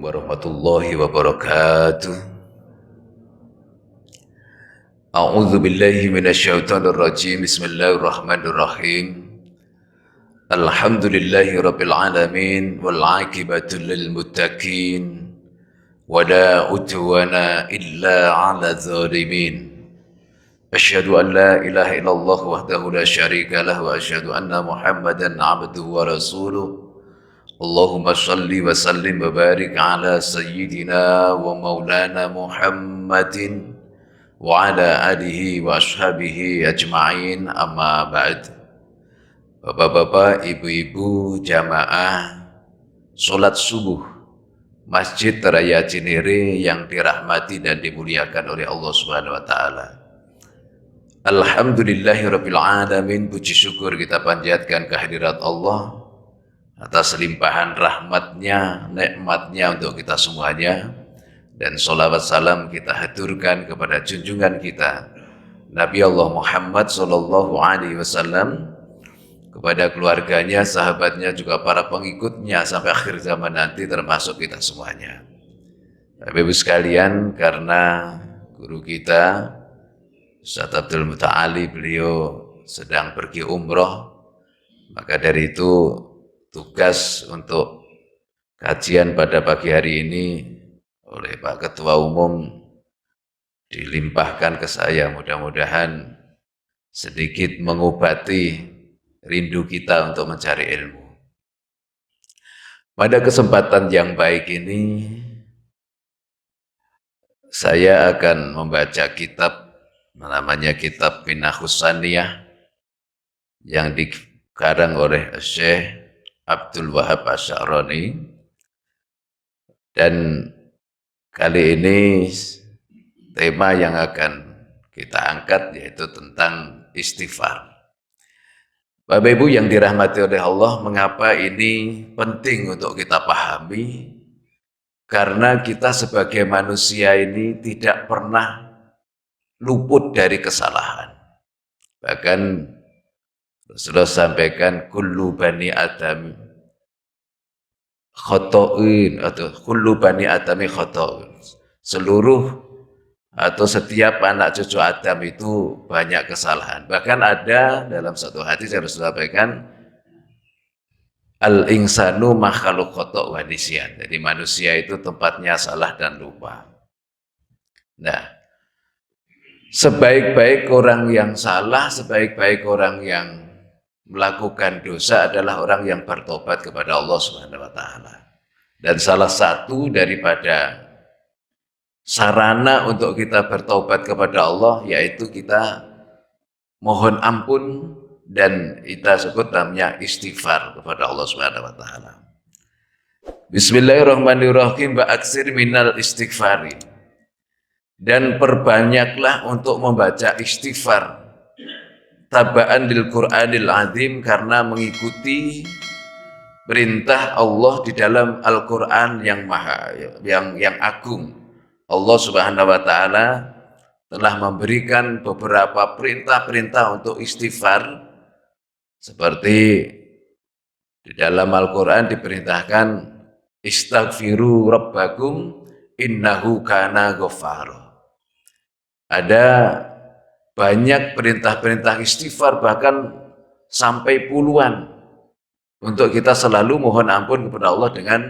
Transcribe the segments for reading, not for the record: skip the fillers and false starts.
warahmatullahi wabarakatuh. A'udzu billahi minasyaitonir rajim. Bismillahirrahmanirrahim. Alhamdulillahi rabbil alamin wal 'aqibatu lil muttaqin wala udwana illa 'alal zalimin. Asyhadu an la ilaha illallah wahdahu la syarika lah wa asyhadu anna Muhammadan 'abduhu wa rasuluh. Allahumma salli wa sallim wa barik ala sayyidina wa maulana Muhammadin wa ala alihi wa ashabihi ajma'in, amma ba'd. Bapak-bapak, ibu-ibu, jamaah salat subuh Masjid Raya Cinere yang dirahmati dan dimuliakan oleh Allah Subhanahu wa taala. Alhamdulillahirabbil alamin, puji syukur kita panjatkan kehadirat Allah atas limpahan rahmatnya, nikmatnya untuk kita semuanya. Dan sholawat salam kita haturkan kepada junjungan kita Nabi Allah Muhammad sallallahu alaihi wasallam, kepada keluarganya, sahabatnya, juga para pengikutnya sampai akhir zaman nanti, termasuk kita semuanya. Bapak Ibu sekalian, karena guru kita Ustaz Abdul Muta'ali beliau sedang pergi umroh, maka dari itu tugas untuk kajian pada pagi hari ini oleh Pak Ketua Umum dilimpahkan ke saya. Mudah-mudahan sedikit mengobati rindu kita untuk mencari ilmu. Pada kesempatan yang baik ini, saya akan membaca kitab, namanya kitab Minahus Saniyah, yang dikarang oleh Syekh Abdul Wahab Asy'arani. Dan kali ini tema yang akan kita angkat yaitu tentang istighfar. Bapak Ibu yang dirahmati oleh Allah, mengapa ini penting untuk kita pahami? Karena kita sebagai manusia ini tidak pernah luput dari kesalahan. Bahkan Rasulullah sampaikan, kullu bani adam khoto'in, atau kullu bani adami khoto'in. Seluruh atau setiap anak cucu Adam itu banyak kesalahan. Bahkan ada dalam satu hadis yang Rasulullah sampaikan, al-insanu makhluk khoto' wa nisyan. Jadi manusia itu tempatnya salah dan lupa. Nah, sebaik-baik orang yang salah, sebaik-baik orang yang melakukan dosa adalah orang yang bertobat kepada Allah Subhanahu wa taala. Dan salah satu daripada sarana untuk kita bertobat kepada Allah yaitu kita mohon ampun, dan kita sebut namanya istighfar kepada Allah Subhanahu wa taala. Bismillahirrahmanirrahim, wa aksir minal istighfari. Dan perbanyaklah untuk membaca istighfar, tabaan lil Qur'anil azim, karena mengikuti perintah Allah di dalam Al-Qur'an yang agung. Allah Subhanahu wa taala telah memberikan beberapa perintah-perintah untuk istighfar, seperti di dalam Al-Qur'an diperintahkan istaghfiru rabbakum innahu kana ghaffara. Ada banyak perintah-perintah istighfar, bahkan sampai puluhan, untuk kita selalu mohon ampun kepada Allah dengan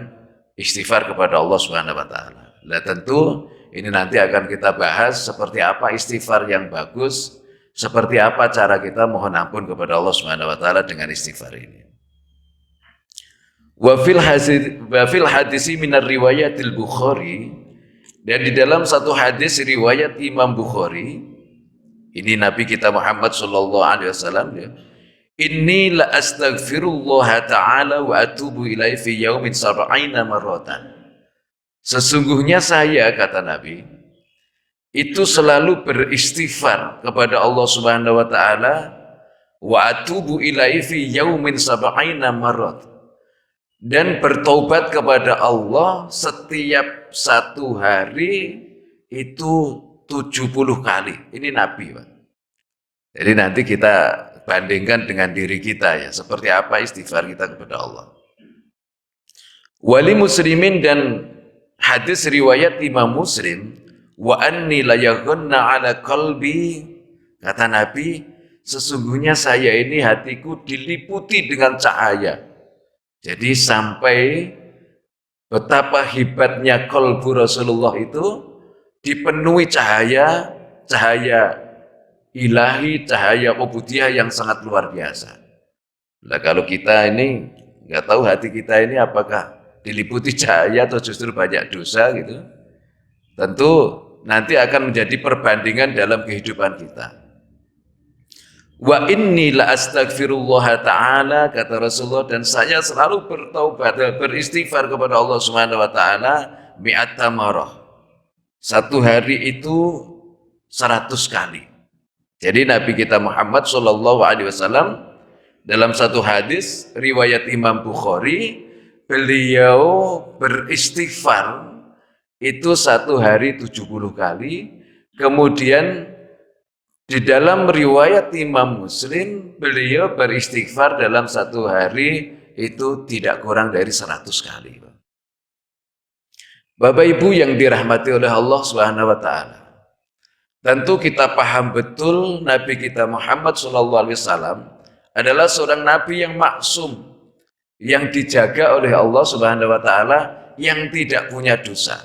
istighfar kepada Allah Subhanahu wa taala. Nah, tentu ini nanti akan kita bahas seperti apa istighfar yang bagus, seperti apa cara kita mohon ampun kepada Allah Subhanahu wa taala dengan istighfar ini. Wa fil hadisi minar riwayatil Bukhari, dan di dalam satu hadis riwayat Imam Bukhari, ini Nabi kita Muhammad sallallahu alaihi wasallam, ya, inni la astaghfirullah ta'ala wa atubu ilaihi fi yaumin sab'ina marratan. Sesungguhnya saya, kata Nabi, itu selalu beristighfar kepada Allah Subhanahu wa taala, wa atubu ilaihi fi yaumin sab'ina marrat, dan bertobat kepada Allah setiap satu hari itu 70 kali. Ini Nabi, Pak. Jadi nanti kita bandingkan dengan diri kita, ya, seperti apa istighfar kita kepada Allah. Wali muslimin, dan hadis riwayat Imam Muslim, wa anni la yaghunna ala qalbi, kata Nabi, sesungguhnya saya ini hatiku diliputi dengan cahaya. Jadi sampai betapa hebatnya qalbu Rasulullah itu dipenuhi cahaya, cahaya ilahi, cahaya ubudiyah yang sangat luar biasa. Nah, kalau kita ini nggak tahu hati kita ini apakah diliputi cahaya atau justru banyak dosa gitu. Tentu nanti akan menjadi perbandingan dalam kehidupan kita. Wa inni la astaghfirullah ta'ala, kata Rasulullah, dan saya selalu bertaubat, beristighfar kepada Allah Subhanahu wa taala mi'ata marah. Satu hari itu 100 kali. Jadi Nabi kita Muhammad sallallahu alaihi wasallam dalam satu hadis riwayat Imam Bukhari, beliau beristighfar itu satu hari 70 kali. Kemudian di dalam riwayat Imam Muslim, beliau beristighfar dalam satu hari itu tidak kurang dari 100 kali. Bapak Ibu yang dirahmati oleh Allah Subhanahu wa taala. Tentu kita paham betul Nabi kita Muhammad SAW adalah seorang Nabi yang maksum, yang dijaga oleh Allah Subhanahu wa taala, yang tidak punya dosa.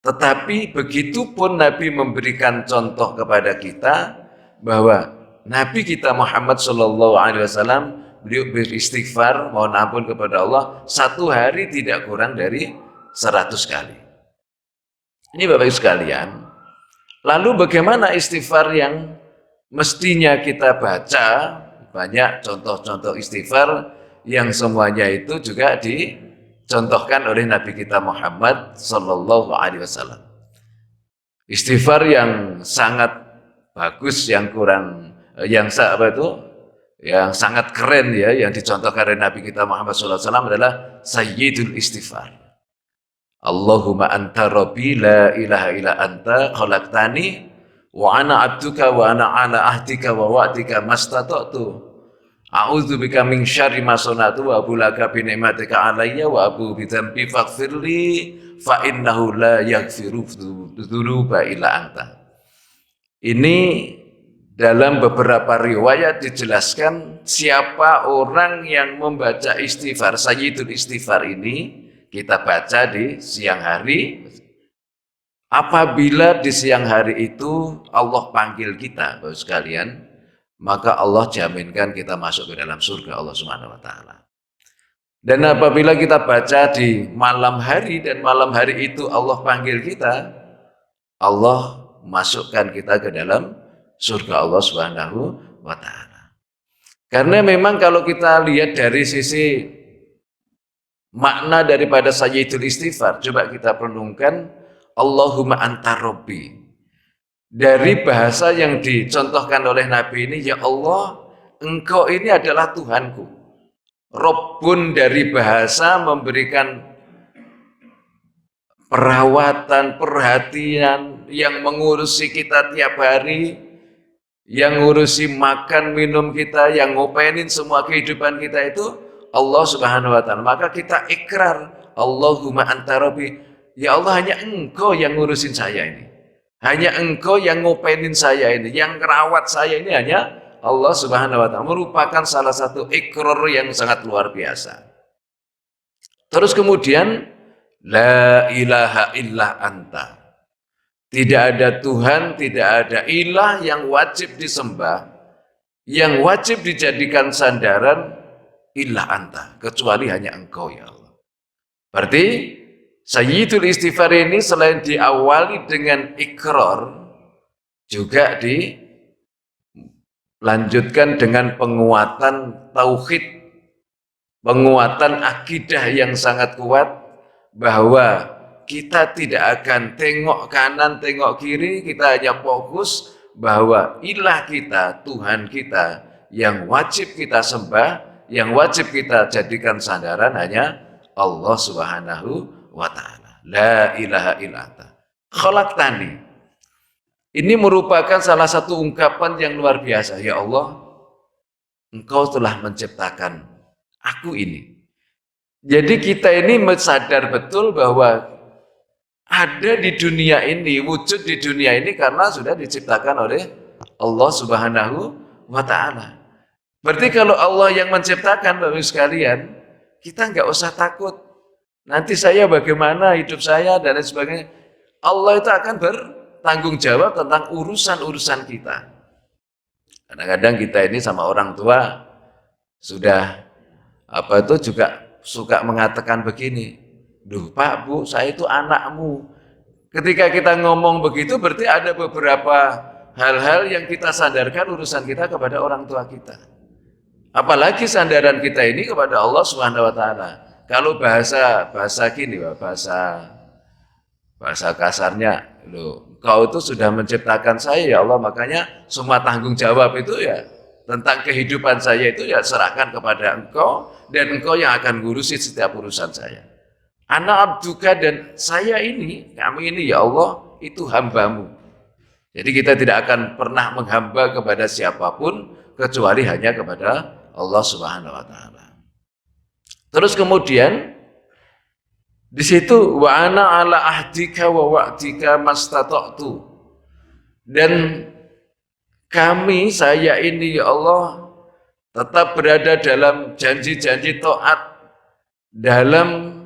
Tetapi begitu pun Nabi memberikan contoh kepada kita bahwa Nabi kita Muhammad SAW beliau beristighfar, mohon ampun kepada Allah satu hari tidak kurang dari 100 kali. Ini Bapak Ibu sekalian. Lalu bagaimana istighfar yang mestinya kita baca? Banyak contoh-contoh istighfar yang semuanya itu juga dicontohkan oleh Nabi kita Muhammad sallallahu alaihi wasallam. Istighfar yang sangat bagus, yang sangat keren ya, yang dicontohkan oleh Nabi kita Muhammad sallallahu alaihi wasallam adalah sayyidul istighfar. Allahumma anta rabbi la ilaha illa anta khalaqtani wa ana abduka wa ana ala ahdika wa wa'dika mastata'tu a'udzubika min syarri ma sana'tu wa abu laka bi ni'matika alayya wa abu bi dzambi faghfirli fa innahu la yaghfiru dzunuba illa anta. Ini dalam beberapa riwayat dijelaskan siapa orang yang membaca istighfar, sayyidul istighfar ini kita baca di siang hari. Apabila di siang hari itu Allah panggil kita, Bapak sekalian, maka Allah jaminkan kita masuk ke dalam surga Allah Subhanahu wa taala. Dan apabila kita baca di malam hari dan malam hari itu Allah panggil kita, Allah masukkan kita ke dalam surga Allah Subhanahu wa taala. Karena memang kalau kita lihat dari sisi makna daripada sayyidul istighfar, coba kita renungkan, Allahumma anta rabbi. Dari bahasa yang dicontohkan oleh Nabi ini, ya Allah, engkau ini adalah Tuhanku. Rabbun dari bahasa memberikan perawatan, perhatian, yang mengurusi kita tiap hari, yang ngurusi makan minum kita, yang ngopenin semua kehidupan kita itu Allah Subhanahu wa taala. Maka kita ikrar, Allahumma anta rabbi. Ya Allah, hanya engkau yang ngurusin saya ini. Hanya engkau yang ngopenin saya ini, yang merawat saya ini hanya Allah Subhanahu wa taala. Merupakan salah satu ikrar yang sangat luar biasa. Terus kemudian la ilaha illa anta. Tidak ada Tuhan, tidak ada ilah yang wajib disembah, yang wajib dijadikan sandaran illa anta, kecuali hanya engkau ya Allah. Berarti sayyidul istighfar ini selain diawali dengan ikrar, juga dilanjutkan dengan penguatan tauhid, penguatan akidah yang sangat kuat, bahwa kita tidak akan tengok kanan, tengok kiri, kita hanya fokus bahwa ilah kita, Tuhan kita yang wajib kita sembah, yang wajib kita jadikan sandaran hanya Allah Subhanahu wa ta'ala. La ilaha illa anta khalaqtani. Ini merupakan salah satu ungkapan yang luar biasa. Ya Allah, engkau telah menciptakan aku ini. Jadi kita ini sadar betul bahwa ada di dunia ini, wujud di dunia ini karena sudah diciptakan oleh Allah Subhanahu wa Ta'ala. Berarti kalau Allah yang menciptakan, Bapak Ibu sekalian, kita nggak usah takut. Nanti saya bagaimana hidup saya dan lain sebagainya. Allah itu akan bertanggung jawab tentang urusan-urusan kita. Kadang-kadang kita ini sama orang tua sudah itu juga suka mengatakan begini, duh Pak Bu, saya itu anakmu. Ketika kita ngomong begitu berarti ada beberapa hal-hal yang kita sandarkan urusan kita kepada orang tua kita. Apalagi sandaran kita ini kepada Allah Subhanahu wa Ta'ala. Kalau bahasa gini, bahasa kasarnya, loh, Kau itu sudah menciptakan saya ya Allah, makanya semua tanggung jawab itu ya tentang kehidupan saya itu ya serahkan kepada Engkau, dan Engkau yang akan ngurusin setiap urusan saya. Ana abduka, dan saya ini, kami ini ya Allah, itu hambamu. Jadi kita tidak akan pernah menghamba kepada siapapun kecuali hanya kepada Allah Subhanahu wa Ta'ala. Terus kemudian di situ wa ana ala ahdika wa wa'dika mastata'tu, dan kami, saya ini ya Allah, tetap berada dalam janji-janji taat, dalam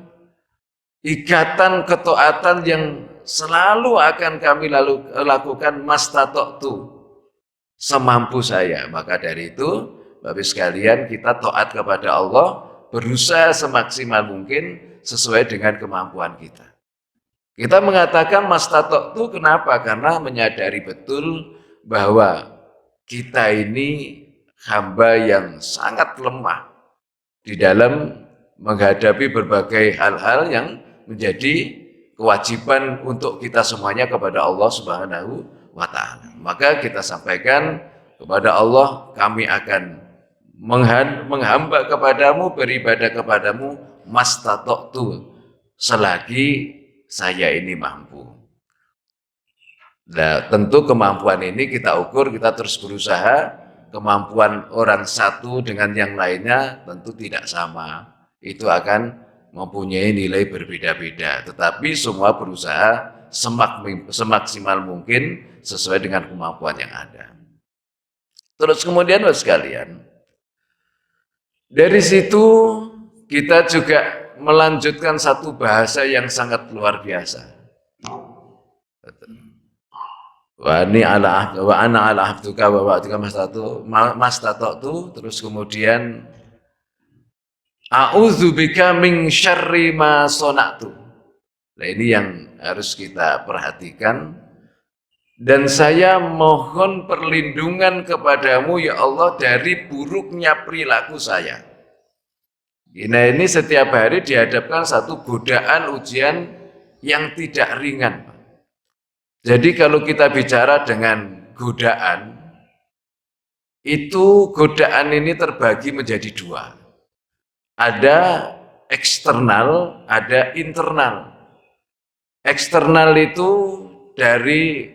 ikatan ketaatan yang selalu akan kami lakukan mastata'tu, semampu saya. Maka dari itu Bapak sekalian, kita taat kepada Allah, berusaha semaksimal mungkin sesuai dengan kemampuan kita. Kita mengatakan mastata'tu kenapa? Karena menyadari betul bahwa kita ini hamba yang sangat lemah di dalam menghadapi berbagai hal-hal yang menjadi kewajiban untuk kita semuanya kepada Allah Subhanahu wa Ta'ala. Maka kita sampaikan kepada Allah, kami akan menghamba kepadamu, beribadah kepadamu mastata'tu, selagi saya ini mampu. Nah, tentu kemampuan ini kita ukur, kita terus berusaha. Kemampuan orang satu dengan yang lainnya tentu tidak sama. Itu akan mempunyai nilai berbeda-beda. Tetapi semua berusaha semaksimal mungkin sesuai dengan kemampuan yang ada. Terus kemudian Bapak sekalian, dari situ kita juga melanjutkan satu bahasa yang sangat luar biasa. Wa ana ala ahduka wa wa'dika mastata'tu, terus kemudian a'udzubika min syarri ma sona'tu. Nah, ini yang harus kita perhatikan. Dan saya mohon perlindungan kepadamu ya Allah dari buruknya perilaku saya. Nah, ini setiap hari dihadapkan satu godaan ujian yang tidak ringan. Jadi kalau kita bicara dengan godaan, itu godaan ini terbagi menjadi dua. Ada eksternal, ada internal. Eksternal itu dari,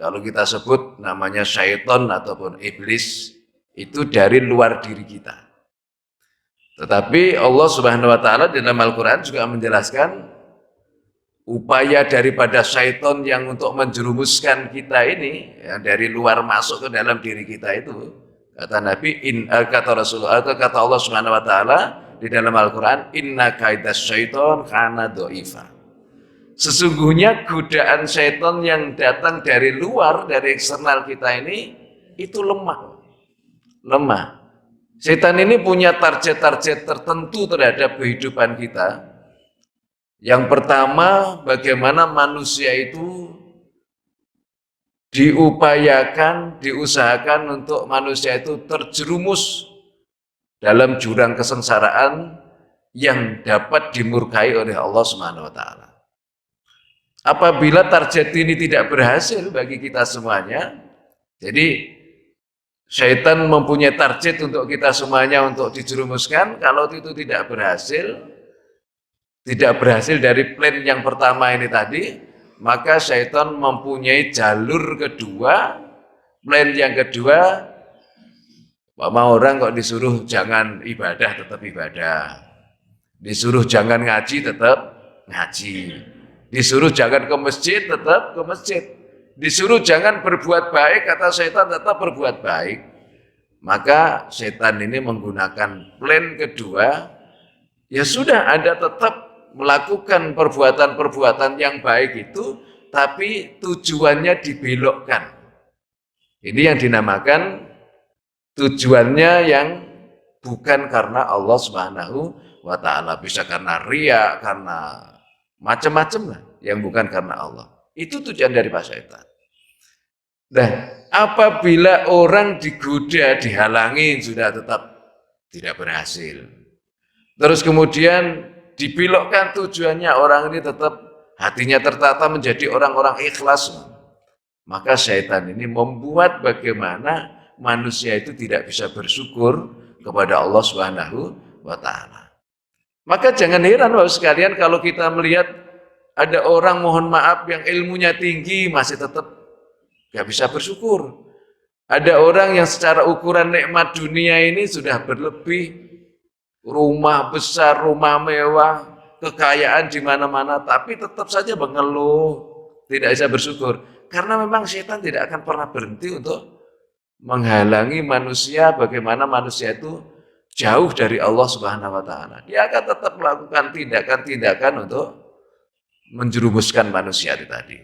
kalau kita sebut namanya syaitan ataupun iblis, itu dari luar diri kita. Tetapi Allah Subhanahu wa Ta'ala di dalam Al-Quran juga menjelaskan upaya daripada syaitan yang untuk menjerumuskan kita ini, yang dari luar masuk ke dalam diri kita itu. Kata Nabi, kata Rasulullah, kata Allah Subhanahu wa Ta'ala di dalam Al-Quran, inna kaidas syaitan kana do'ifa. Sesungguhnya godaan syaitan yang datang dari luar, dari eksternal kita ini, itu lemah. Setan ini punya target-target tertentu terhadap kehidupan kita. Yang pertama, bagaimana manusia itu diusahakan untuk manusia itu terjerumus dalam jurang kesengsaraan yang dapat dimurkai oleh Allah Subhanahu wa Ta'ala. Apabila target ini tidak berhasil bagi kita semuanya, jadi syaitan mempunyai target untuk kita semuanya untuk dijerumuskan. Kalau itu tidak berhasil dari plan yang pertama ini tadi, maka syaitan mempunyai jalur kedua. Plan yang kedua, orang kok disuruh jangan ibadah tetap ibadah, disuruh jangan ngaji tetap ngaji, Disuruh jangan ke masjid, tetap ke masjid. Disuruh jangan berbuat baik, kata setan tetap berbuat baik. Maka setan ini menggunakan plan kedua, ya sudah Anda tetap melakukan perbuatan-perbuatan yang baik itu, tapi tujuannya dibelokkan. Ini yang dinamakan tujuannya yang bukan karena Allah Subhanahu wa Ta'ala. Bisa karena riya, karena macam-macam lah, yang bukan karena Allah. Itu tujuan dari setan. Nah, apabila orang digoda, dihalangi, sudah tetap tidak berhasil. Terus kemudian dibelokkan tujuannya, orang ini tetap hatinya tertata menjadi orang-orang ikhlas. Maka syaitan ini membuat bagaimana manusia itu tidak bisa bersyukur kepada Allah Subhanahu wa Ta'ala. Maka jangan heran Bapak sekalian kalau kita melihat ada orang mohon maaf yang ilmunya tinggi masih tetap gak bisa bersyukur. Ada orang yang secara ukuran nikmat dunia ini sudah berlebih, rumah besar, rumah mewah, kekayaan di mana-mana, tapi tetap saja mengeluh, tidak bisa bersyukur. Karena memang setan tidak akan pernah berhenti untuk menghalangi manusia, bagaimana manusia itu jauh dari Allah Subhanahu wa Ta'ala. Dia akan tetap melakukan tindakan-tindakan untuk menjerumuskan manusia itu tadi.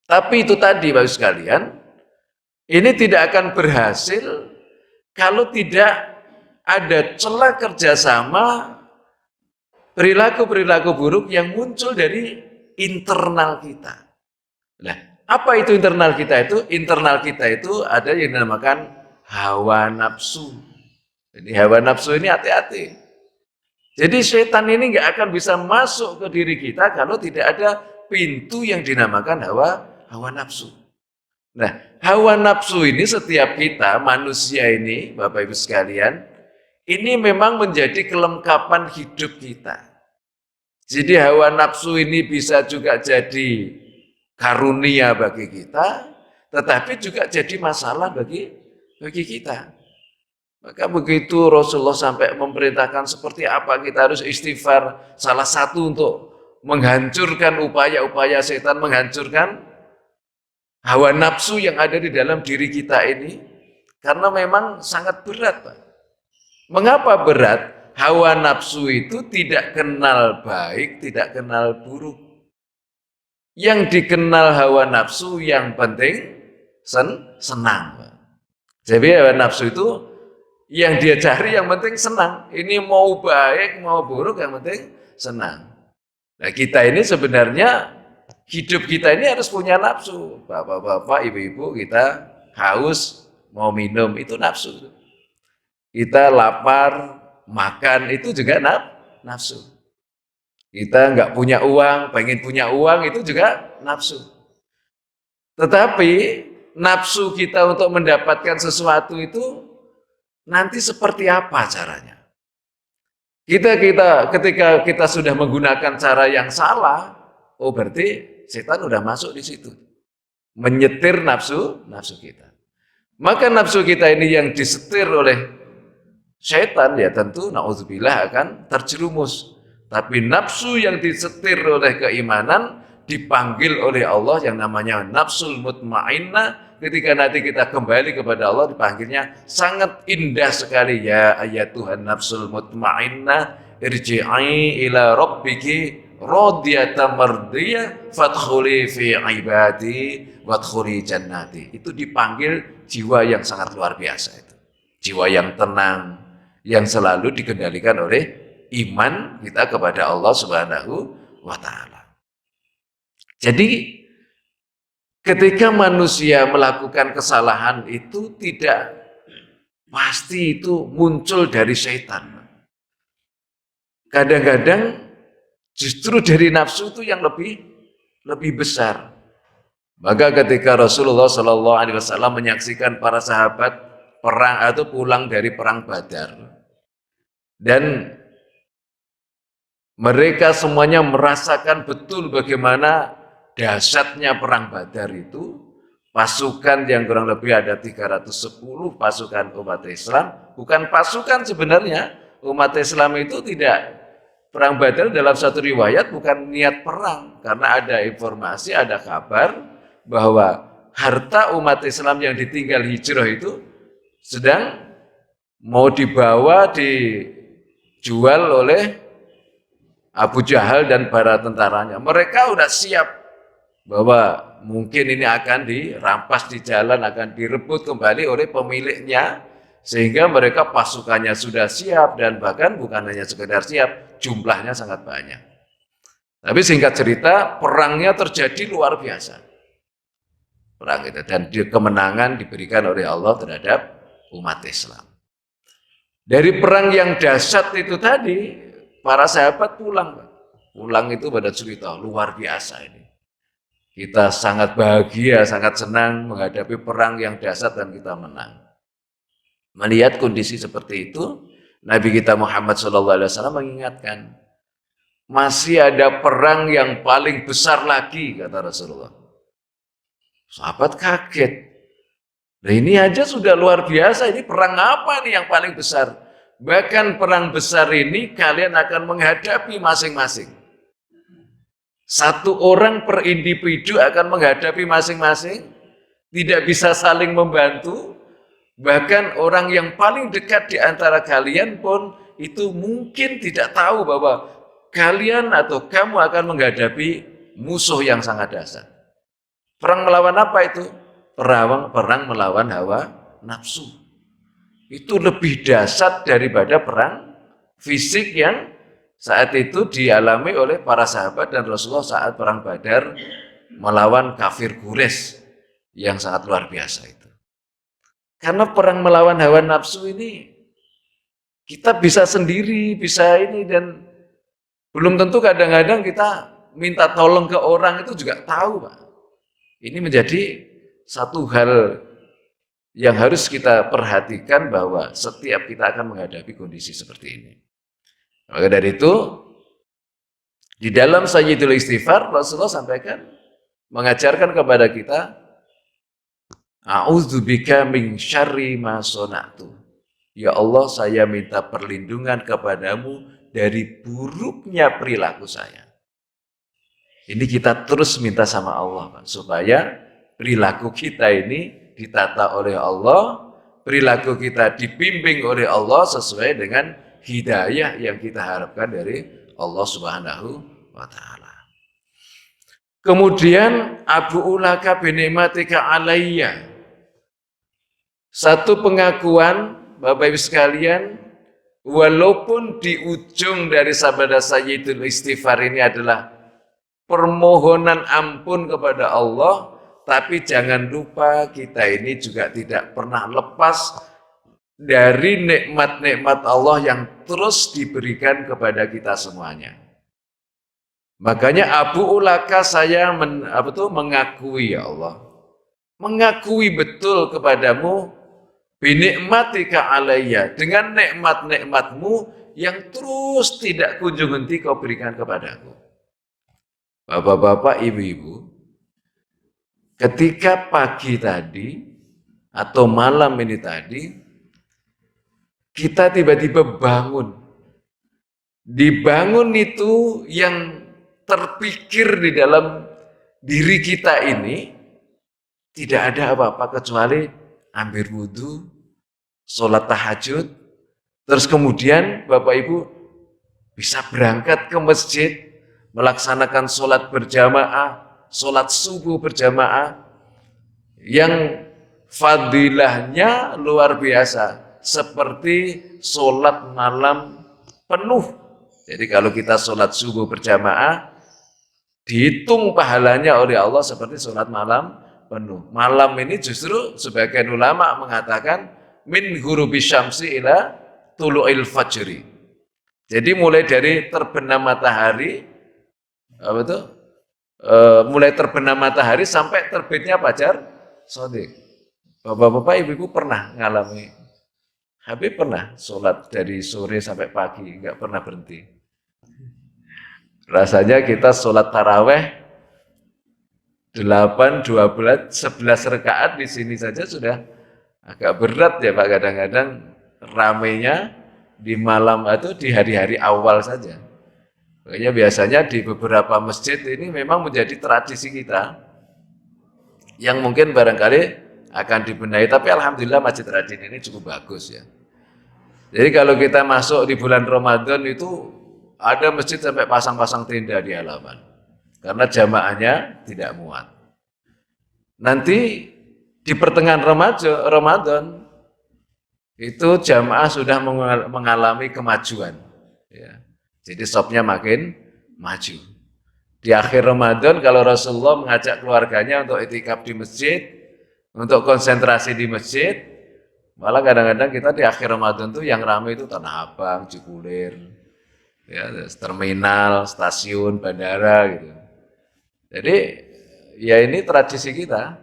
Tapi itu tadi Bapak sekalian, ini tidak akan berhasil kalau tidak ada celah kerjasama perilaku-perilaku buruk yang muncul dari internal kita. Nah, apa itu internal kita itu? Internal kita itu ada yang dinamakan hawa nafsu. Jadi hawa nafsu ini hati-hati. Jadi setan ini nggak akan bisa masuk ke diri kita kalau tidak ada pintu yang dinamakan hawa nafsu. Nah, hawa nafsu ini setiap kita, manusia ini, Bapak Ibu sekalian, ini memang menjadi kelengkapan hidup kita. Jadi hawa nafsu ini bisa juga jadi karunia bagi kita, tetapi juga jadi masalah bagi kita. Maka begitu Rasulullah sampai memerintahkan seperti apa kita harus istighfar, salah satu untuk menghancurkan upaya-upaya setan, menghancurkan hawa nafsu yang ada di dalam diri kita ini, karena memang sangat berat, Pak. Mengapa berat? Hawa nafsu itu tidak kenal baik, tidak kenal buruk. Yang dikenal hawa nafsu yang penting senang. Jadi hawa nafsu itu yang dia cari yang penting senang. Ini mau baik, mau buruk yang penting senang. Nah kita ini sebenarnya hidup kita ini harus punya nafsu. Bapak-bapak, ibu-ibu kita haus mau minum itu nafsu. Kita lapar makan itu juga nafsu. Kita nggak punya uang, pengen punya uang itu juga nafsu. Tetapi nafsu kita untuk mendapatkan sesuatu itu nanti seperti apa caranya? Ketika kita sudah menggunakan cara yang salah, oh berarti setan udah masuk di situ, menyetir nafsu kita. Maka nafsu kita ini yang disetir oleh setan ya tentu naudzubillah akan terjerumus. Tapi nafsu yang disetir oleh keimanan dipanggil oleh Allah yang namanya nafsul mutmainnah. Ketika nanti kita kembali kepada Allah dipanggilnya sangat indah sekali, ya ayatuhan nafsul mutmainnah irji'i ila rabbiki radiyatan mardiyah fadkhuli fi ibadi wadkhuli jannati. Itu dipanggil jiwa yang sangat luar biasa itu. Jiwa yang tenang, yang selalu dikendalikan oleh iman kita kepada Allah Subhanahu wa Ta'ala. Jadi ketika manusia melakukan kesalahan itu tidak pasti itu muncul dari setan. Kadang-kadang justru dari nafsu itu yang lebih besar. Maka ketika Rasulullah Shallallahu Alaihi Wasallam menyaksikan para sahabat perang atau pulang dari perang Badar, dan mereka semuanya merasakan betul bagaimana dahsyatnya perang Badar itu. Pasukan yang kurang lebih ada 310 pasukan umat Islam. Bukan pasukan sebenarnya. Umat Islam itu perang Badar dalam satu riwayat bukan niat perang, karena ada informasi, ada kabar bahwa harta umat Islam yang ditinggal hijrah itu sedang mau dibawa, dijual oleh Abu Jahal dan para tentaranya. Mereka udah siap bahwa mungkin ini akan dirampas di jalan, akan direbut kembali oleh pemiliknya, sehingga mereka pasukannya sudah siap, dan bahkan bukan hanya sekedar siap, jumlahnya sangat banyak. Tapi singkat cerita, perangnya terjadi luar biasa. Perang itu, dan kemenangan diberikan oleh Allah terhadap umat Islam. Dari perang yang dahsyat itu tadi, para sahabat pulang. Pulang itu pada cerita, luar biasa ini. Kita sangat bahagia, sangat senang menghadapi perang yang dahsyat dan kita menang. Melihat kondisi seperti itu, Nabi kita Muhammad SAW mengingatkan, masih ada perang yang paling besar lagi, kata Rasulullah. Sahabat kaget. Nah ini aja sudah luar biasa, ini perang apa nih yang paling besar? Bahkan perang besar ini kalian akan menghadapi masing-masing. Satu orang per individu akan menghadapi masing-masing, tidak bisa saling membantu. Bahkan orang yang paling dekat di antara kalian pun itu mungkin tidak tahu bahwa kalian atau kamu akan menghadapi musuh yang sangat dahsyat. Perang melawan apa itu? Perang melawan hawa nafsu. Itu lebih dahsyat daripada perang fisik yang saat itu dialami oleh para sahabat dan Rasulullah saat perang Badar melawan kafir Quraisy yang sangat luar biasa itu. Karena perang melawan hawa nafsu ini kita bisa sendiri, bisa ini, dan belum tentu kadang-kadang kita minta tolong ke orang itu juga tahu, Pak. Ini menjadi satu hal yang harus kita perhatikan bahwa setiap kita akan menghadapi kondisi seperti ini. Maka dari itu, di dalam Sayyidul Istighfar, Rasulullah sampaikan, mengajarkan kepada kita, A'udzubika min syarri ma sona'tu. Ya Allah, saya minta perlindungan kepadamu dari buruknya perilaku saya. Ini kita terus minta sama Allah, Pak, supaya perilaku kita ini ditata oleh Allah, perilaku kita dibimbing oleh Allah sesuai dengan hidayah yang kita harapkan dari Allah Subhanahu wa Ta'ala. Kemudian Abu ulaka binikmatika alayya. Satu pengakuan, Bapak Ibu sekalian, walaupun di ujung dari sabda Sayyidul Istighfar ini adalah permohonan ampun kepada Allah, tapi jangan lupa kita ini juga tidak pernah lepas dari nikmat-nikmat Allah yang terus diberikan kepada kita semuanya. Makanya Abu ulaka, saya mengakui ya Allah, mengakui betul kepadamu, binikmatika alayya, dengan nikmat-nikmatmu yang terus tidak kunjung henti kau berikan kepadaku. Bapak-bapak, ibu-ibu, ketika pagi tadi atau malam ini tadi, kita tiba-tiba bangun. Dibangun itu yang terpikir di dalam diri kita ini, tidak ada apa-apa kecuali ambil wudhu, sholat tahajud, terus kemudian Bapak Ibu bisa berangkat ke masjid, melaksanakan sholat berjamaah, sholat subuh berjamaah, yang fadilahnya luar biasa, seperti sholat malam penuh. Jadi kalau kita sholat subuh berjamaah, dihitung pahalanya oleh Allah seperti sholat malam penuh. Malam ini justru sebagian ulama mengatakan min ghurubi syamsi ila tulu'il fajri. Jadi mulai dari terbenam matahari, mulai terbenam matahari sampai terbitnya fajar shadiq. Bapak-bapak, ibu-ibu pernah ngalami? Habib pernah sholat dari sore sampai pagi, nggak pernah berhenti. Rasanya kita sholat taraweh 8, 12, 11 rakaat di sini saja sudah agak berat ya Pak, kadang-kadang ramenya di malam atau di hari-hari awal saja. Makanya biasanya di beberapa masjid ini memang menjadi tradisi kita yang mungkin barangkali akan dibenahi, tapi alhamdulillah Masjid Radin ini cukup bagus ya. Jadi kalau kita masuk di bulan Ramadan itu ada masjid sampai pasang-pasang tenda di halaman karena jamaahnya tidak muat. Nanti di pertengahan Ramadan itu jamaah sudah mengalami kemajuan ya. Jadi shopnya makin maju. Di akhir Ramadan kalau Rasulullah mengajak keluarganya untuk itikaf di masjid, untuk konsentrasi di masjid, malah kadang-kadang kita di akhir Ramadan tuh yang ramai itu Tanah Abang, Cikulir, ya, terminal, stasiun, bandara gitu. Jadi ya ini tradisi kita.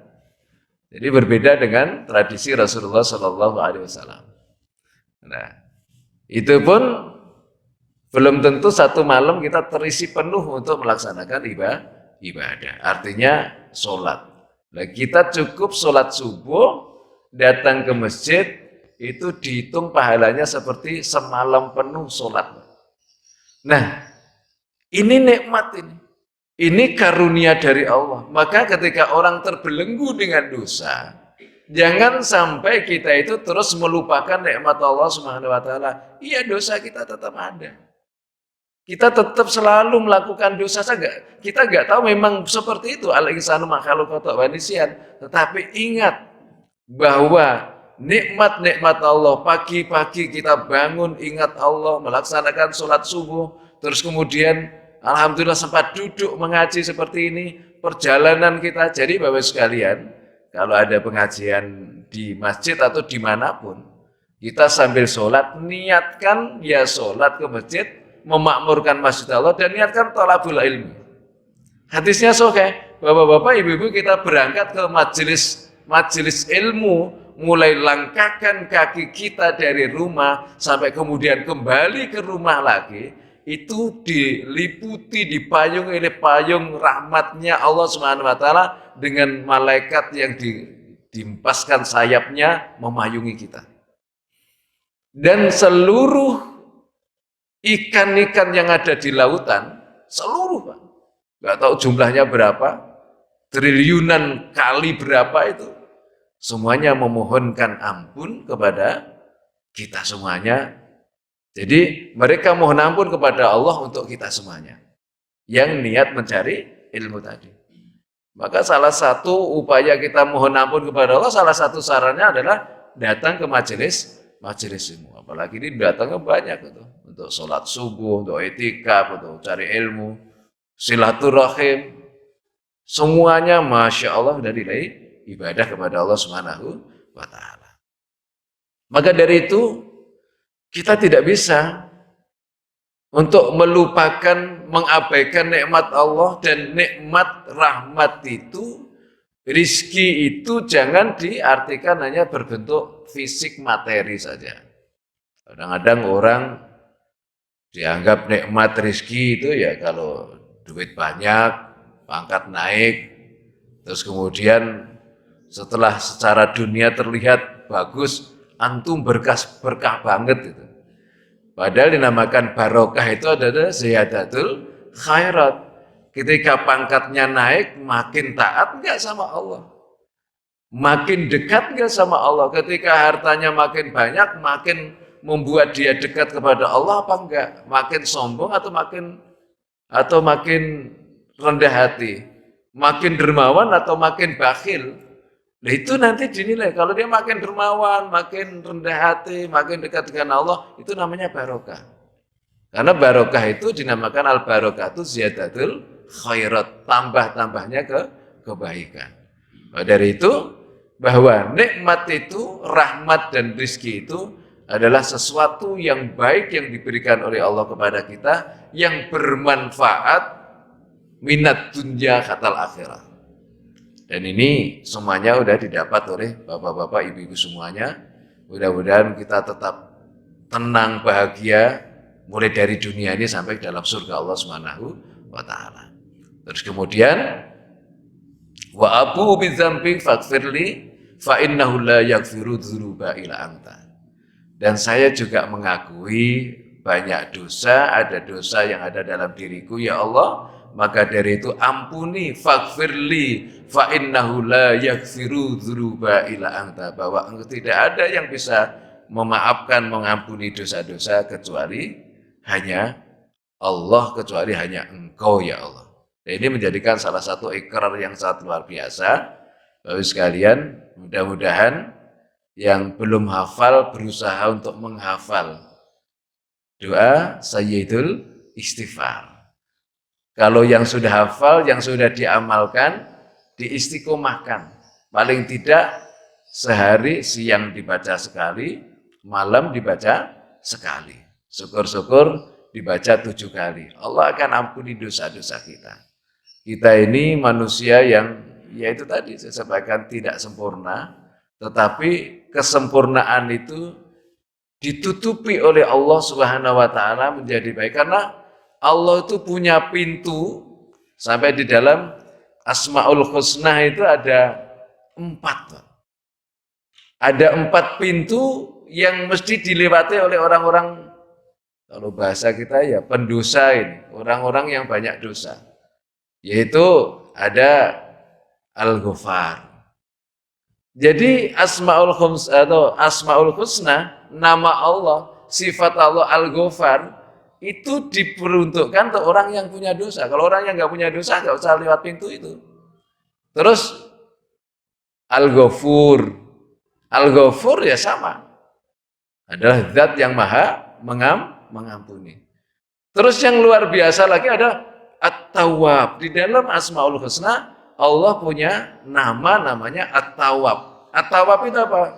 Jadi berbeda dengan tradisi Rasulullah Shallallahu Alaihi Wasallam. Nah, itu pun belum tentu satu malam kita terisi penuh untuk melaksanakan ibadah. Artinya sholat. Nah, kita cukup sholat subuh, datang ke masjid, itu dihitung pahalanya seperti semalam penuh sholat. Nah, ini nikmat ini. Ini karunia dari Allah. Maka ketika orang terbelenggu dengan dosa, jangan sampai kita itu terus melupakan nikmat Allah Subhanahu wa taala. Iya, dosa kita tetap ada. Kita tetap selalu melakukan dosa saja. Kita nggak tahu memang seperti itu. Al-insanu makhluk kotor wanisian. Tetapi ingat bahwa nikmat-nikmat Allah, pagi-pagi kita bangun ingat Allah, melaksanakan sholat subuh, terus kemudian alhamdulillah sempat duduk mengaji seperti ini, perjalanan kita. Jadi Bapak sekalian, kalau ada pengajian di masjid atau dimanapun, kita sambil sholat, niatkan ya sholat ke masjid, memakmurkan masjid Allah, dan niatkan thalabul ilmi. Hadisnya sahih, Bapak-bapak, ibu-ibu kita berangkat ke majelis ilmu, mulai langkahkan kaki kita dari rumah, sampai kemudian kembali ke rumah lagi, itu diliputi, dipayungi oleh payung rahmatnya Allah Subhanahu wa taala dengan malaikat yang diempaskan sayapnya memayungi kita. Dan seluruh ikan-ikan yang ada di lautan, seluruh Pak, nggak tahu jumlahnya berapa, triliunan kali berapa itu, semuanya memohonkan ampun kepada kita semuanya. Jadi mereka mohon ampun kepada Allah untuk kita semuanya yang niat mencari ilmu tadi. Maka salah satu upaya kita mohon ampun kepada Allah, salah satu sarannya adalah datang ke majelis ilmu. Apalagi ini datangnya banyak itu, untuk sholat subuh, untuk itikaf, untuk cari ilmu, silaturahim, semuanya masya Allah sudah nilai ibadah kepada Allah Subhanahu wa taala. Maka dari itu kita tidak bisa untuk melupakan, mengabaikan nikmat Allah, dan nikmat rahmat itu, rizki itu jangan diartikan hanya berbentuk fisik materi saja. Kadang-kadang orang dianggap nikmat rizki itu ya kalau duit banyak, pangkat naik, terus kemudian setelah secara dunia terlihat bagus, antum berkah banget itu. Padahal dinamakan barokah itu adalah ziyadatul khairat. Ketika pangkatnya naik, makin taat enggak sama Allah? Makin dekat enggak sama Allah? Ketika hartanya makin banyak, makin membuat dia dekat kepada Allah apa enggak? Makin sombong atau makin rendah hati? Makin dermawan atau makin bakhil? Nah itu nanti dinilai, kalau dia makin dermawan, makin rendah hati, makin dekat dengan Allah, itu namanya barokah. Karena barokah itu dinamakan al-barokah itu ziyadatul khairat, tambah-tambahnya kebaikan. Nah, dari itu, bahwa nikmat itu, rahmat dan rizki itu adalah sesuatu yang baik yang diberikan oleh Allah kepada kita, yang bermanfaat minat dunya katal akhirat. Dan ini semuanya sudah didapat oleh bapak-bapak, ibu-ibu semuanya. Mudah-mudahan kita tetap tenang, bahagia, mulai dari dunia ini sampai dalam surga Allah Subhanahu wa taala. Terus kemudian wa abu bidzambi faghfirli fa innahu la yaghfiru dzunuba illa anta. Dan saya juga mengakui banyak dosa, ada dosa yang ada dalam diriku ya Allah, maka dari itu ampuni, faghfirli fa innahu la yaghfiru dzunuba illa anta, bahwa tidak ada yang bisa memaafkan, mengampuni dosa-dosa kecuali hanya Allah, kecuali hanya Engkau ya Allah. Dan ini menjadikan salah satu ikrar yang sangat luar biasa. Bapak sekalian, mudah-mudahan yang belum hafal berusaha untuk menghafal doa Sayyidul Istighfar. Kalau yang sudah hafal, yang sudah diamalkan, diistiqomahkan. Paling tidak sehari siang dibaca sekali, malam dibaca sekali. Syukur-syukur dibaca 7 kali. Allah akan ampuni dosa-dosa kita. Kita ini manusia yang, ya itu tadi saya sampaikan, tidak sempurna, tetapi kesempurnaan itu ditutupi oleh Allah Subhanahu wa taala menjadi baik, karena Allah itu punya pintu sampai di dalam Asmaul Husna itu ada 4. Ada 4 pintu yang mesti dilewati oleh orang-orang, kalau bahasa kita ya pendosa ini, orang-orang yang banyak dosa. Yaitu ada Al-Ghafar. Jadi Asmaul Husna, nama Allah, sifat Allah Al-Ghafar, itu diperuntukkan untuk orang yang punya dosa. Kalau orang yang nggak punya dosa, nggak usah lewat pintu itu. Terus Al-Ghafur, Al-Ghafur ya sama, adalah zat yang maha mengampuni. Terus yang luar biasa lagi ada At-Tawwab. Di dalam Asmaul Husna, Allah punya nama, namanya At-Tawwab. At-Tawwab itu apa?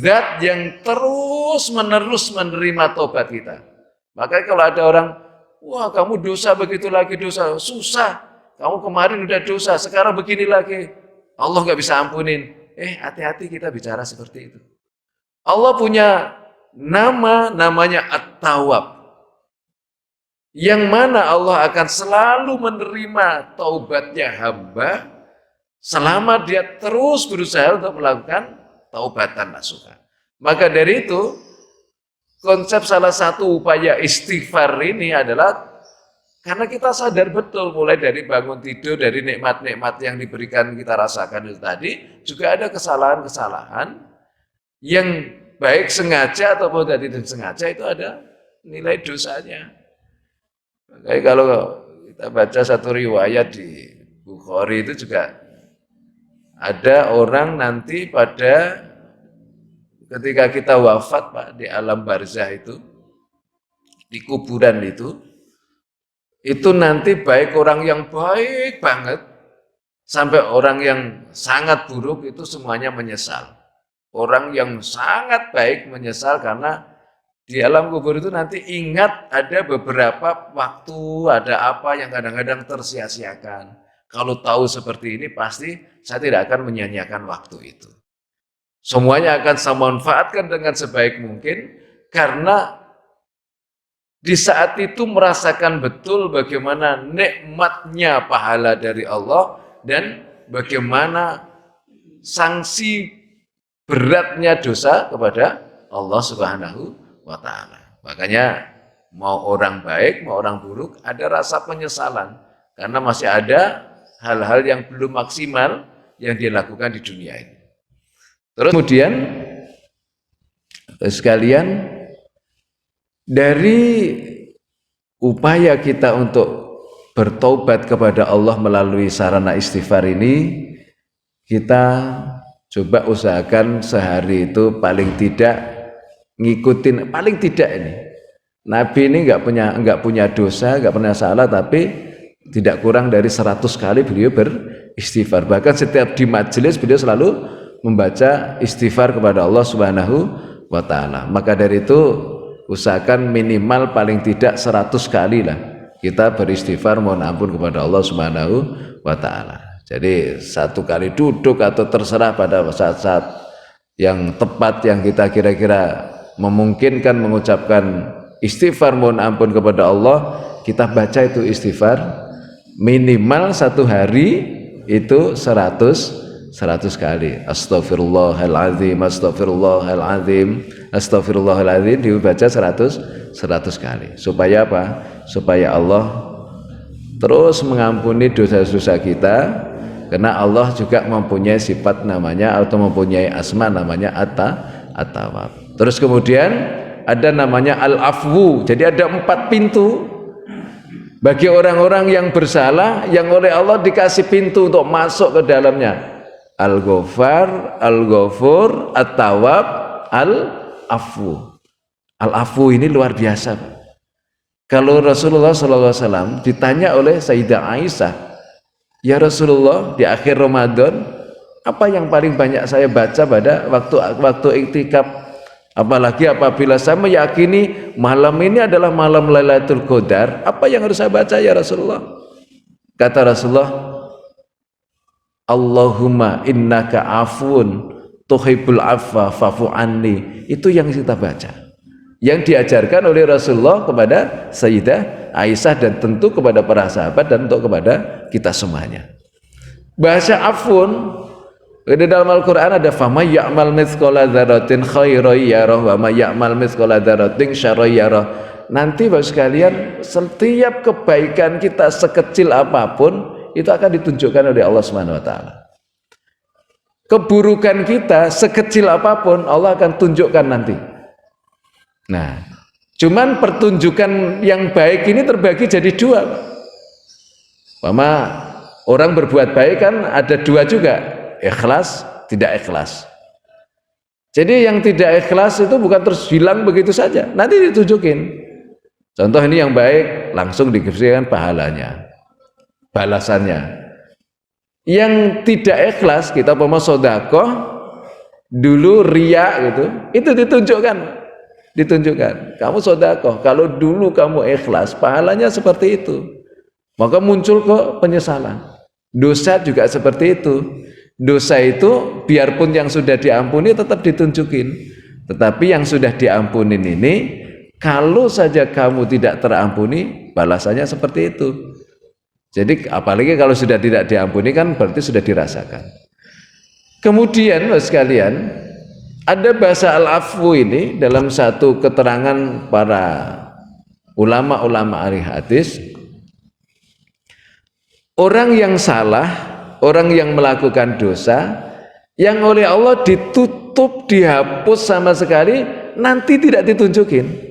Zat yang terus menerus menerima tobat kita. Makanya kalau ada orang, wah kamu dosa begitu lagi dosa, susah. Kamu kemarin udah dosa, sekarang begini lagi. Allah nggak bisa ampunin. Hati-hati kita bicara seperti itu. Allah punya nama, namanya At-Tawwab. Yang mana Allah akan selalu menerima taubatnya hamba selama dia terus berusaha untuk melakukan taubatan nasuha. Maka dari itu, konsep salah satu upaya istighfar ini adalah karena kita sadar betul mulai dari bangun tidur, dari nikmat-nikmat yang diberikan kita rasakan itu tadi, juga ada kesalahan-kesalahan yang baik sengaja ataupun tidak sengaja, itu ada nilai dosanya. Makanya kalau kita baca satu riwayat di Bukhari itu juga ada orang nanti pada ketika kita wafat Pak, di alam barzah itu, di kuburan itu nanti baik orang yang baik banget sampai orang yang sangat buruk itu semuanya menyesal. Orang yang sangat baik menyesal karena di alam kubur itu nanti ingat ada beberapa waktu, ada apa yang kadang-kadang tersia-siakan. Kalau tahu seperti ini pasti saya tidak akan menyia-nyiakan waktu itu. Semuanya akan saya manfaatkan dengan sebaik mungkin, karena di saat itu merasakan betul bagaimana nikmatnya pahala dari Allah dan bagaimana sanksi beratnya dosa kepada Allah Subhanahu wa ta'ala. Makanya mau orang baik, mau orang buruk, ada rasa penyesalan karena masih ada hal-hal yang belum maksimal yang dilakukan di dunia ini. Terus kemudian sekalian, dari upaya kita untuk bertobat kepada Allah melalui sarana istighfar ini, kita coba usahakan sehari itu paling tidak ngikutin, paling tidak ini Nabi ini nggak punya dosa, nggak pernah salah, tapi tidak kurang dari 100 kali beliau beristighfar. Bahkan setiap di majelis beliau selalu membaca istighfar kepada Allah Subhanahu wa ta'ala. Maka dari itu usahakan minimal paling tidak 100 kali lah kita beristighfar mohon ampun kepada Allah Subhanahu wa ta'ala. Jadi 1 kali duduk atau terserah pada saat-saat yang tepat yang kita kira-kira memungkinkan mengucapkan istighfar mohon ampun kepada Allah, kita baca itu istighfar minimal 1 hari itu 100 kali. Astaghfirullahaladzim, astaghfirullahaladzim, astaghfirullahaladzim, dibaca 100 kali. Supaya apa? Supaya Allah terus mengampuni dosa-dosa kita, karena Allah juga mempunyai sifat namanya atau mempunyai asma namanya At-Tawwab. Terus kemudian ada namanya Al-Afwu. Jadi ada 4 pintu bagi orang-orang yang bersalah, yang oleh Allah dikasih pintu untuk masuk ke dalamnya. Al-Ghafar, Al-Ghafur, At-Tawwab, Al-Afwu. Al-Afwu ini luar biasa. Kalau Rasulullah SAW ditanya oleh Sayyidah Aisyah, ya Rasulullah, di akhir Ramadan apa yang paling banyak saya baca pada waktu iktikaf, apalagi apabila saya meyakini malam ini adalah malam Lailatul Qadar, apa yang harus saya baca ya Rasulullah? Kata Rasulullah, Allahumma innaka afun tuhibbul afwa fa'fu anni. Itu yang kita baca, yang diajarkan oleh Rasulullah kepada Sayyidah Aisyah dan tentu kepada para sahabat dan untuk kepada kita semuanya. Bahasa afun di dalam Al-Quran ada famay ya'mal mithqala dzarratin khairan yarah wa may ya'mal mithqala dzarratin syarran yarah. Nanti Bapak sekalian, setiap kebaikan kita sekecil apapun itu akan ditunjukkan oleh Allah Subhanahu wa taala. Keburukan kita sekecil apapun Allah akan tunjukkan nanti. Nah, cuman pertunjukan yang baik ini terbagi jadi 2. Mama, orang berbuat baik kan ada 2 juga, ikhlas, tidak ikhlas. Jadi yang tidak ikhlas itu bukan terus hilang begitu saja, nanti ditunjukin. Contoh ini yang baik, langsung dikasihkan pahalanya, balasannya. Yang tidak ikhlas, kita sedekah dulu riya gitu, itu ditunjukkan. Kamu sedekah, kalau dulu kamu ikhlas, pahalanya seperti itu. Maka muncul kok penyesalan. Dosa juga seperti itu. Dosa itu biarpun yang sudah diampuni tetap ditunjukin. Tetapi yang sudah diampunin ini, kalau saja kamu tidak terampuni, balasannya seperti itu. Jadi apalagi kalau sudah tidak diampuni kan berarti sudah dirasakan. Kemudian sekalian, ada bahasa al-afwu ini dalam satu keterangan para ulama-ulama ahli hadis. Orang yang salah, orang yang melakukan dosa, yang oleh Allah ditutup, dihapus sama sekali, nanti tidak ditunjukin.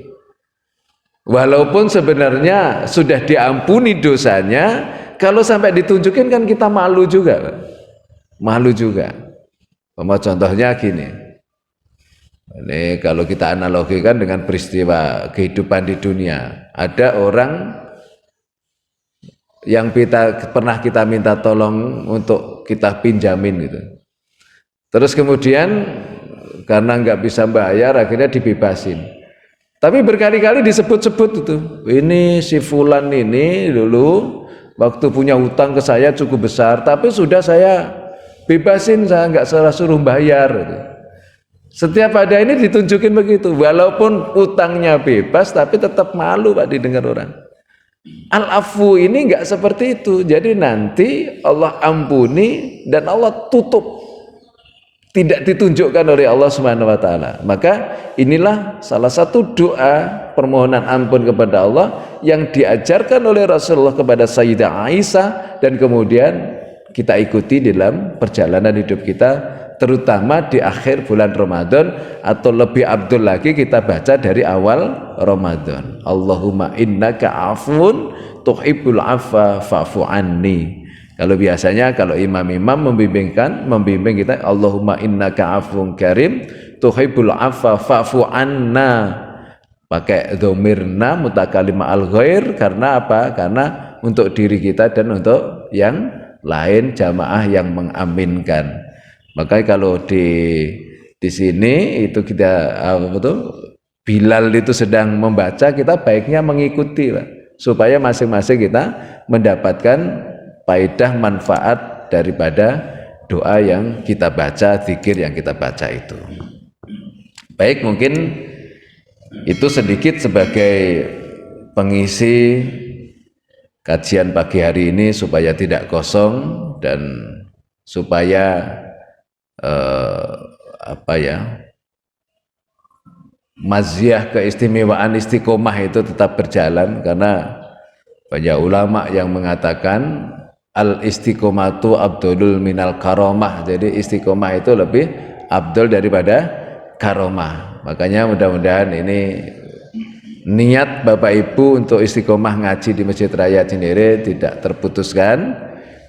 Walaupun sebenarnya sudah diampuni dosanya, kalau sampai ditunjukin kan kita malu juga. Malu juga. Contohnya gini. Ini kalau kita analogikan dengan peristiwa kehidupan di dunia, ada orang yang pernah kita minta tolong untuk kita pinjamin gitu. Terus kemudian karena nggak bisa bayar akhirnya dibebasin. Tapi berkali-kali disebut-sebut itu. Ini si fulan ini dulu waktu punya hutang ke saya cukup besar, tapi sudah saya bebasin, saya nggak suruh bayar gitu. Setiap ada ini ditunjukin begitu, walaupun utangnya bebas tapi tetap malu Pak didengar orang. Al-afwu ini enggak seperti itu. Jadi nanti Allah ampuni dan Allah tutup, tidak ditunjukkan oleh Allah Subhanahu wa taala. Maka inilah salah satu doa permohonan ampun kepada Allah yang diajarkan oleh Rasulullah kepada Sayyidah Aisyah dan kemudian kita ikuti dalam perjalanan hidup kita, terutama di akhir bulan Ramadan, atau lebih abdul lagi kita baca dari awal Ramadan. Allahumma innaka afun tuhibbul afwa fa'fu anni. Kalau biasanya kalau imam-imam membimbing kita, Allahumma innaka afun karim tuhibbul afwa fa'fu anna. Pakai dhamirna mutakalim al ghair, karena apa? Karena untuk diri kita dan untuk yang lain, jamaah yang mengaminkan. Makanya kalau di sini itu kita Bilal itu sedang membaca, kita baiknya mengikuti Pak, supaya masing-masing kita mendapatkan faedah manfaat daripada doa yang kita baca, zikir yang kita baca itu. Baik, mungkin itu sedikit sebagai pengisi kajian pagi hari ini supaya tidak kosong dan supaya maziah keistimewaan istiqomah itu tetap berjalan, karena banyak ulama yang mengatakan al istiqomatu abdulul minal karomah. Jadi istiqomah itu lebih abdul daripada karomah. Makanya mudah-mudahan ini niat Bapak Ibu untuk istiqomah ngaji di Masjid Raya Cinere tidak terputuskan,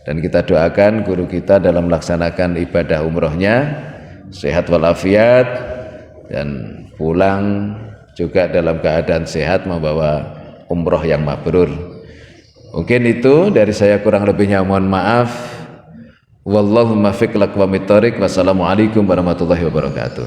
dan kita doakan guru kita dalam melaksanakan ibadah umrohnya sehat walafiat dan pulang juga dalam keadaan sehat membawa umroh yang mabrur. Mungkin itu dari saya, kurang lebihnya mohon maaf. Wallahumma fiqh lakum wa mithoriq. Wassalamualaikum warahmatullahi wabarakatuh.